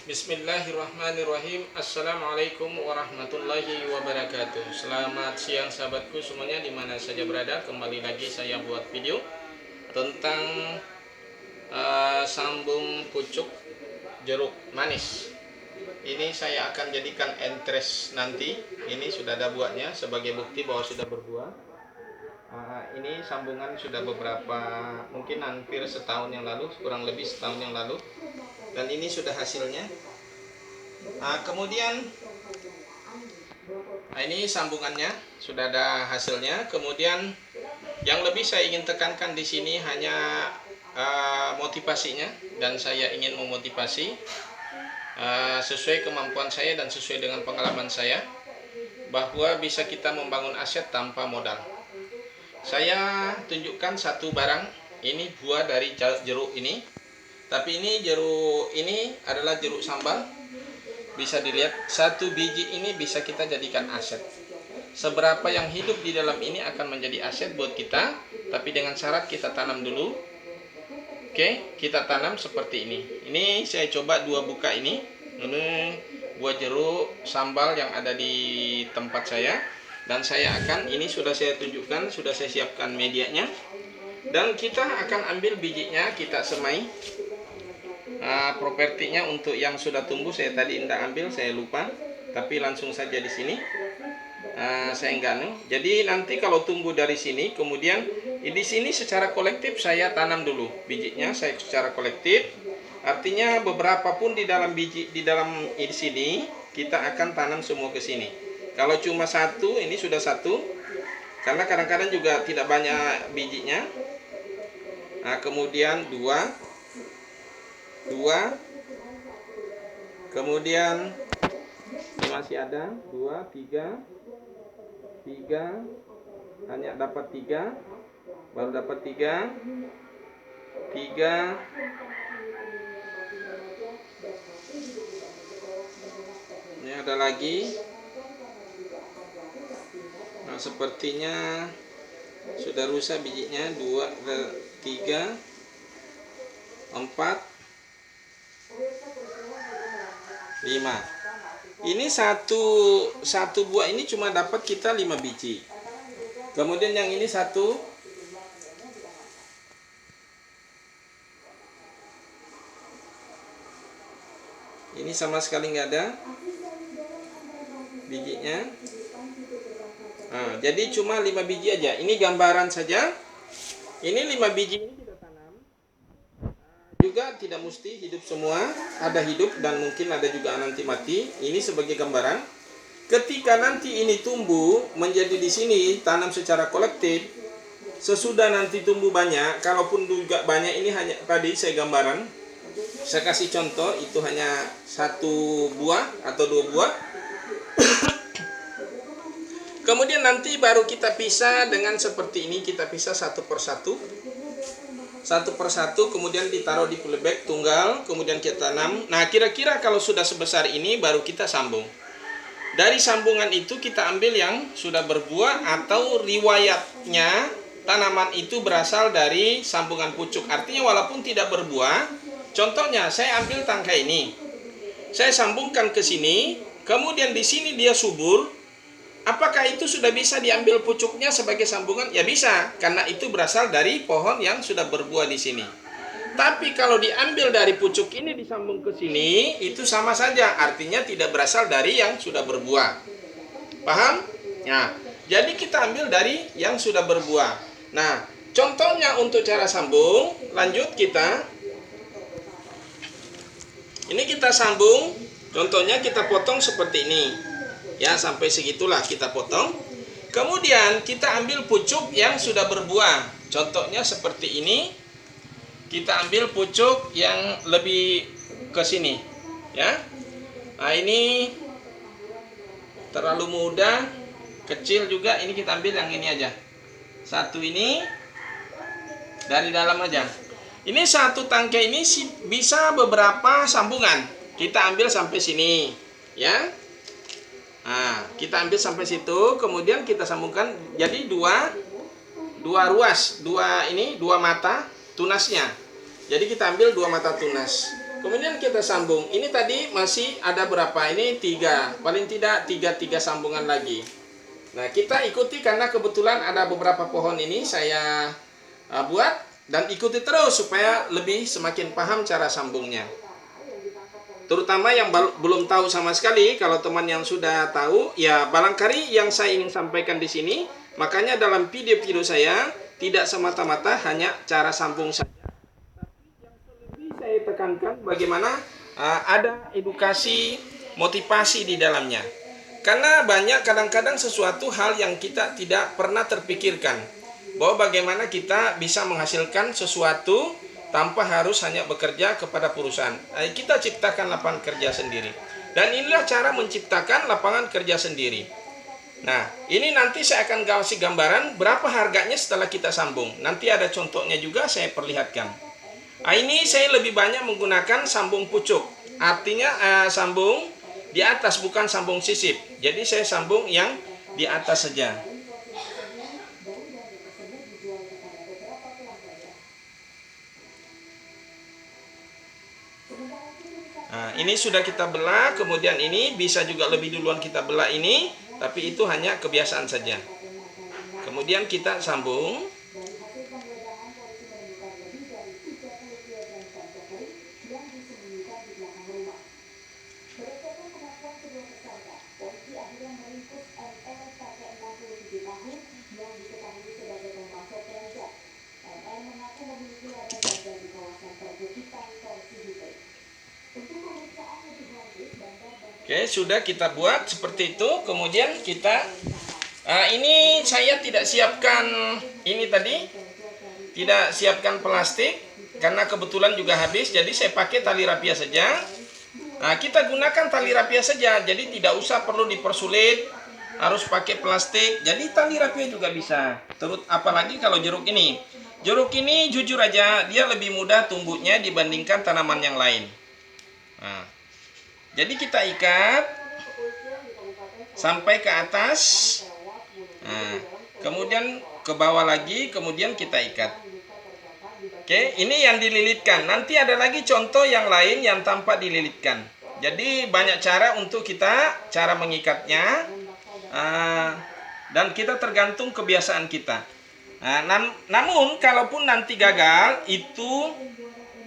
Bismillahirrahmanirrahim. Assalamualaikum warahmatullahi wabarakatuh. Selamat siang sahabatku semuanya dimana saja berada. Kembali lagi saya buat video tentang sambung pucuk jeruk manis. Ini saya akan jadikan entres nanti. Ini sudah ada buahnya sebagai bukti bahwa sudah berbuah. Ini sambungan sudah beberapa, mungkin hampir setahun yang lalu, kurang lebih setahun yang lalu. Dan ini sudah hasilnya. Kemudian ini sambungannya sudah ada hasilnya. Kemudian yang lebih saya ingin tekankan di sini hanya motivasinya, dan saya ingin memotivasi sesuai kemampuan saya dan sesuai dengan pengalaman saya bahwa bisa kita membangun aset tanpa modal. Saya tunjukkan satu barang, ini buah dari jeruk ini. Tapi ini jeruk ini adalah jeruk sambal. Bisa dilihat satu biji ini bisa kita jadikan aset. Seberapa yang hidup di dalam ini akan menjadi aset buat kita, tapi dengan syarat kita tanam dulu. Oke, kita tanam seperti ini. Ini saya coba dua buka ini. Ini buah jeruk sambal yang ada di tempat saya. Dan saya akan, ini sudah saya tunjukkan, sudah saya siapkan medianya. Dan kita akan ambil bijinya, kita semai. Propertinya untuk yang sudah tumbuh saya tadi tidak ambil, saya lupa, tapi langsung saja di sini saya enggak nih. Jadi nanti kalau tumbuh dari sini, kemudian di sini secara kolektif saya tanam dulu bijinya, saya secara kolektif. Artinya beberapa pun di dalam biji di sini kita akan tanam semua ke sini. Kalau cuma satu, ini sudah satu, karena kadang-kadang juga tidak banyak bijinya. Kemudian dua, kemudian ini masih ada 2, 3, hanya dapat 3, baru dapat 3, ini ada lagi. Nah, sepertinya sudah rusak bijinya. 2, 3, 4, 5. Ini satu buah ini cuma dapat kita 5 biji. Kemudian yang ini satu. Ini sama sekali nggak ada bijinya. Jadi cuma 5 biji aja. Ini gambaran saja. Ini 5 biji ini kita tanam. Juga tidak mesti hidup semua, ada hidup dan mungkin ada juga nanti mati. Ini sebagai gambaran. Ketika nanti ini tumbuh menjadi di sini tanam secara kolektif, sesudah nanti tumbuh banyak, kalaupun juga banyak, ini hanya tadi saya gambaran. Saya kasih contoh, itu hanya satu buah atau 2 buah. Kemudian nanti baru kita pisah dengan seperti ini, kita pisah satu persatu, kemudian ditaruh di polybag tunggal, kemudian kita tanam. Nah, kira-kira kalau sudah sebesar ini baru kita sambung. Dari sambungan itu kita ambil yang sudah berbuah, atau riwayatnya tanaman itu berasal dari sambungan pucuk. Artinya walaupun tidak berbuah, contohnya saya ambil tangkai ini, saya sambungkan ke sini, kemudian di sini dia subur. Apakah itu sudah bisa diambil pucuknya sebagai sambungan? Ya bisa, karena itu berasal dari pohon yang sudah berbuah di sini. Tapi kalau diambil dari pucuk ini disambung ke sini, itu sama saja, artinya tidak berasal dari yang sudah berbuah. Paham? Nah, jadi kita ambil dari yang sudah berbuah. Nah, contohnya untuk cara sambung, lanjut kita. Ini kita sambung, contohnya kita potong seperti ini. Ya, sampai segitulah kita potong. Kemudian kita ambil pucuk yang sudah berbuah. Contohnya seperti ini. Kita ambil pucuk yang lebih ke sini, ya. Nah, ini terlalu muda, kecil juga. Ini kita ambil yang ini aja. Satu ini dari dalam aja. Ini satu tangkai ini bisa beberapa sambungan. Kita ambil sampai sini, ya. Nah, kita ambil sampai situ, kemudian kita sambungkan jadi dua ruas, dua mata tunasnya. Jadi kita ambil 2 mata tunas. Kemudian kita sambung. Ini tadi masih ada berapa? Ini 3, paling tidak 3 sambungan lagi. Nah, kita ikuti karena kebetulan ada beberapa pohon ini saya buat, dan ikuti terus supaya lebih semakin paham cara sambungnya. Terutama yang belum tahu sama sekali. Kalau teman yang sudah tahu, ya barangkali yang saya ingin sampaikan di sini. Makanya dalam video-video saya tidak semata-mata hanya cara sambung saja. Saya tekankan bagaimana ada edukasi, motivasi di dalamnya. Karena banyak kadang-kadang sesuatu hal yang kita tidak pernah terpikirkan, bahwa bagaimana kita bisa menghasilkan sesuatu tanpa harus hanya bekerja kepada perusahaan. Kita ciptakan lapangan kerja sendiri. Dan inilah cara menciptakan lapangan kerja sendiri. Nah, ini nanti saya akan kasih gambaran berapa harganya setelah kita sambung. Nanti ada contohnya juga saya perlihatkan. Ini saya lebih banyak menggunakan sambung pucuk. Artinya sambung di atas, bukan sambung sisip. Jadi saya sambung yang di atas saja. Nah, ini sudah kita belah. Kemudian ini bisa juga lebih duluan kita belah ini, tapi itu hanya kebiasaan saja. Kemudian kita sambung. Oke, sudah kita buat seperti itu. Kemudian kita ini saya tidak siapkan ini tadi, tidak siapkan plastik karena kebetulan juga habis. Jadi saya pakai tali rapia saja. Nah, kita gunakan tali rapia saja. Jadi tidak usah perlu dipersulit harus pakai plastik. Jadi tali rapia juga bisa. Apalagi kalau jeruk ini. Jeruk ini jujur aja dia lebih mudah tumbuhnya dibandingkan tanaman yang lain. Nah, jadi kita ikat sampai ke atas, nah, kemudian ke bawah lagi, kemudian kita ikat. Oke, ini yang dililitkan. Nanti ada lagi contoh yang lain yang tanpa dililitkan. Jadi banyak cara untuk kita cara mengikatnya, dan kita tergantung kebiasaan kita. Namun kalaupun nanti gagal, itu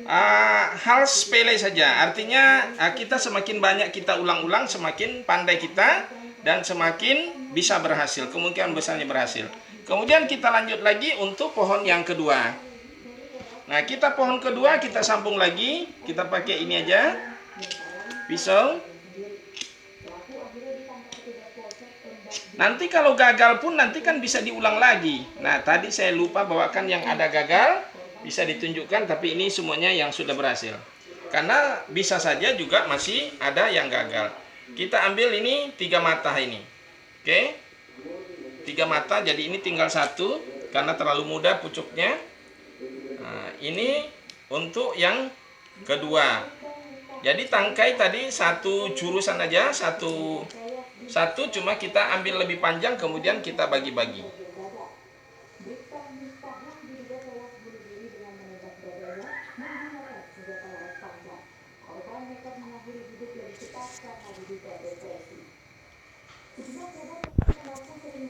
hal sepele saja. Artinya kita semakin banyak kita ulang-ulang, semakin pandai kita dan semakin bisa berhasil. Kemungkinan besarnya berhasil. Kemudian kita lanjut lagi untuk pohon yang kedua. Nah, kita pohon kedua kita sambung lagi. Kita pakai ini aja, pisau. Nanti kalau gagal pun nanti kan bisa diulang lagi. Nah, tadi saya lupa bawakan yang ada gagal. Bisa ditunjukkan, tapi ini semuanya yang sudah berhasil. Karena bisa saja juga masih ada yang gagal. Kita ambil ini 3 mata ini. Oke. 3 mata, jadi ini tinggal 1 karena terlalu mudah pucuknya. Nah, ini untuk yang kedua. Jadi tangkai tadi 1 jurusan aja, satu cuma kita ambil lebih panjang, kemudian kita bagi-bagi.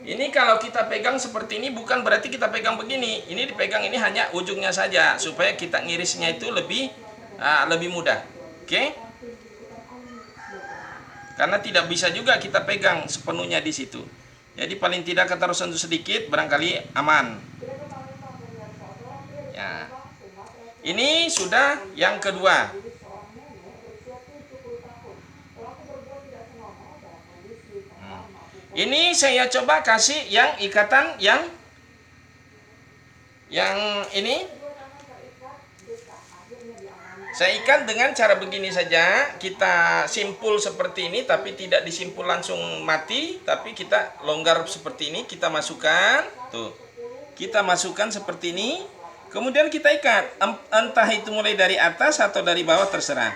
Ini kalau kita pegang seperti ini bukan berarti kita pegang begini. Ini dipegang ini hanya ujungnya saja supaya kita ngirisnya itu lebih mudah. Oke? Karena tidak bisa juga kita pegang sepenuhnya di situ. Jadi paling tidak kita harus sentuh sedikit, barangkali aman. Ya. Ini sudah yang kedua. Ini saya coba kasih yang ikatan yang ini. Saya ikat dengan cara begini saja. Kita simpul seperti ini, tapi tidak disimpul langsung mati, tapi kita longgar seperti ini. Kita masukkan, tuh. Kita masukkan seperti ini. Kemudian kita ikat. Entah itu mulai dari atas atau dari bawah, terserah.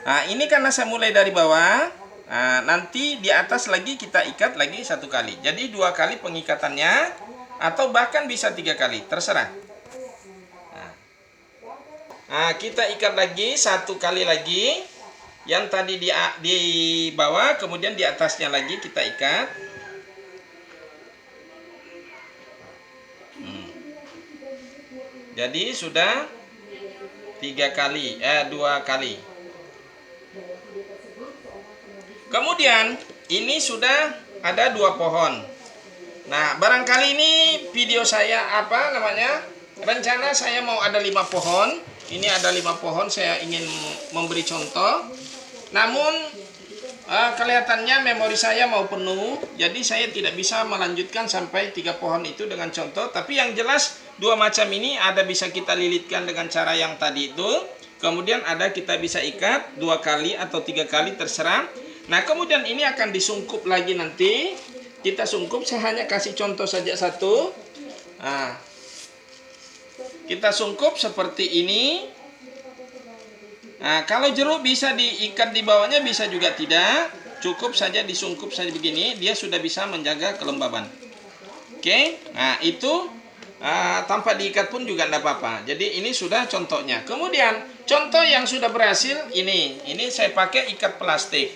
Nah, ini karena saya mulai dari bawah. Nah, nanti di atas lagi kita ikat lagi 1 kali. Jadi 2 kali pengikatannya, atau bahkan bisa 3 kali, terserah. Nah, kita ikat lagi 1 kali lagi. Yang tadi di bawah, kemudian di atasnya lagi kita ikat. Jadi sudah 2 kali. Kemudian ini sudah ada 2 pohon. Nah, barangkali ini video saya rencana saya mau ada 5 pohon. Ini ada 5 pohon, saya ingin memberi contoh. Namun kelihatannya memori saya mau penuh, jadi saya tidak bisa melanjutkan sampai 3 pohon itu dengan contoh. Tapi yang jelas 2 macam ini ada bisa kita lilitkan dengan cara yang tadi itu. Kemudian ada kita bisa ikat 2 kali atau 3 kali terserah. Nah, kemudian ini akan disungkup lagi nanti. Kita sungkup, saya hanya kasih contoh saja satu. Nah, kita sungkup seperti ini. Nah, kalau jeruk bisa diikat di bawahnya, bisa juga tidak. Cukup saja disungkup saja begini, dia sudah bisa menjaga kelembaban. Oke, nah itu tanpa diikat pun juga tidak apa-apa. Jadi ini sudah contohnya. Kemudian contoh yang sudah berhasil ini saya pakai ikat plastik.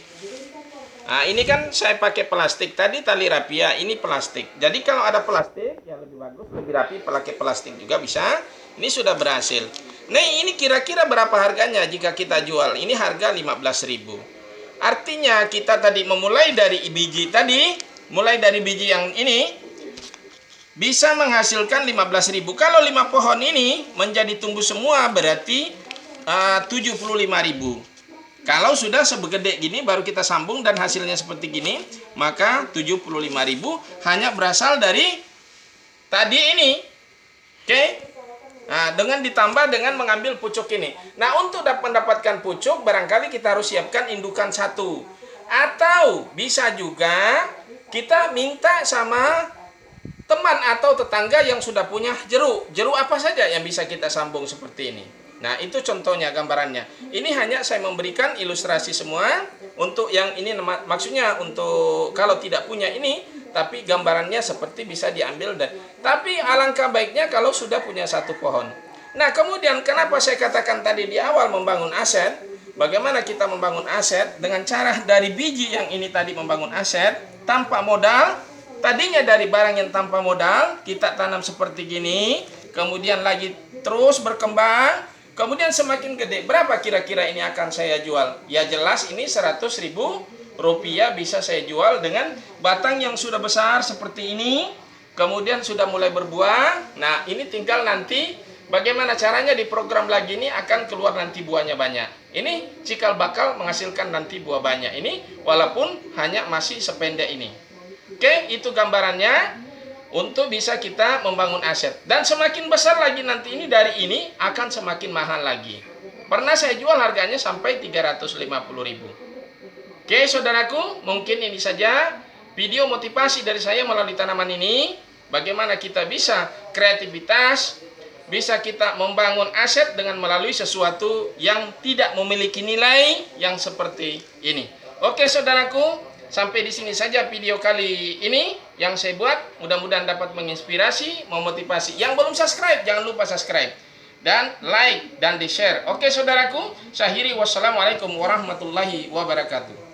Nah, ini kan saya pakai plastik. Tadi tali rapia, ini plastik. Jadi kalau ada plastik, ya lebih bagus, lebih rapi pakai plastik juga bisa. Ini sudah berhasil. Nah, ini kira-kira berapa harganya jika kita jual? Ini harga 15.000. Artinya kita tadi memulai dari biji tadi, mulai dari biji yang ini, bisa menghasilkan 15.000. Kalau 5 pohon ini menjadi tumbuh semua, berarti 75.000. Kalau sudah sebegede gini baru kita sambung dan hasilnya seperti gini, maka 75.000 hanya berasal dari tadi ini. Oke? Nah, dengan ditambah dengan mengambil pucuk ini. Nah, untuk mendapatkan pucuk barangkali kita harus siapkan indukan 1. Atau bisa juga kita minta sama teman atau tetangga yang sudah punya jeruk. Jeruk apa saja yang bisa kita sambung seperti ini. Nah, itu contohnya gambarannya. Ini hanya saya memberikan ilustrasi semua. Untuk yang ini maksudnya untuk kalau tidak punya ini, tapi gambarannya seperti bisa diambil. Tapi alangkah baiknya kalau sudah punya 1 pohon. Nah, kemudian kenapa saya katakan tadi di awal membangun aset? Bagaimana kita membangun aset? Dengan cara dari biji yang ini tadi membangun aset tanpa modal. Tadinya dari barang yang tanpa modal, kita tanam seperti gini. Kemudian lagi terus berkembang. Kemudian semakin gede, berapa kira-kira ini akan saya jual? Ya jelas ini 100.000 rupiah bisa saya jual dengan batang yang sudah besar seperti ini. Kemudian sudah mulai berbuah. Nah, ini tinggal nanti bagaimana caranya di program lagi ini akan keluar nanti buahnya banyak. Ini cikal bakal menghasilkan nanti buah banyak. Ini walaupun hanya masih sependek ini. Oke, itu gambarannya. Untuk bisa kita membangun aset. Dan semakin besar lagi nanti ini dari ini akan semakin mahal lagi. Pernah saya jual harganya sampai 350.000. Oke, saudaraku, mungkin ini saja video motivasi dari saya melalui tanaman ini. Bagaimana kita bisa kreativitas, bisa kita membangun aset dengan melalui sesuatu yang tidak memiliki nilai yang seperti ini. Oke, saudaraku. Sampai di sini saja video kali ini yang saya buat. Mudah-mudahan dapat menginspirasi, memotivasi. Yang belum subscribe, jangan lupa subscribe. Dan like dan di-share. Oke, saudaraku. Saya akhiri. Wassalamualaikum warahmatullahi wabarakatuh.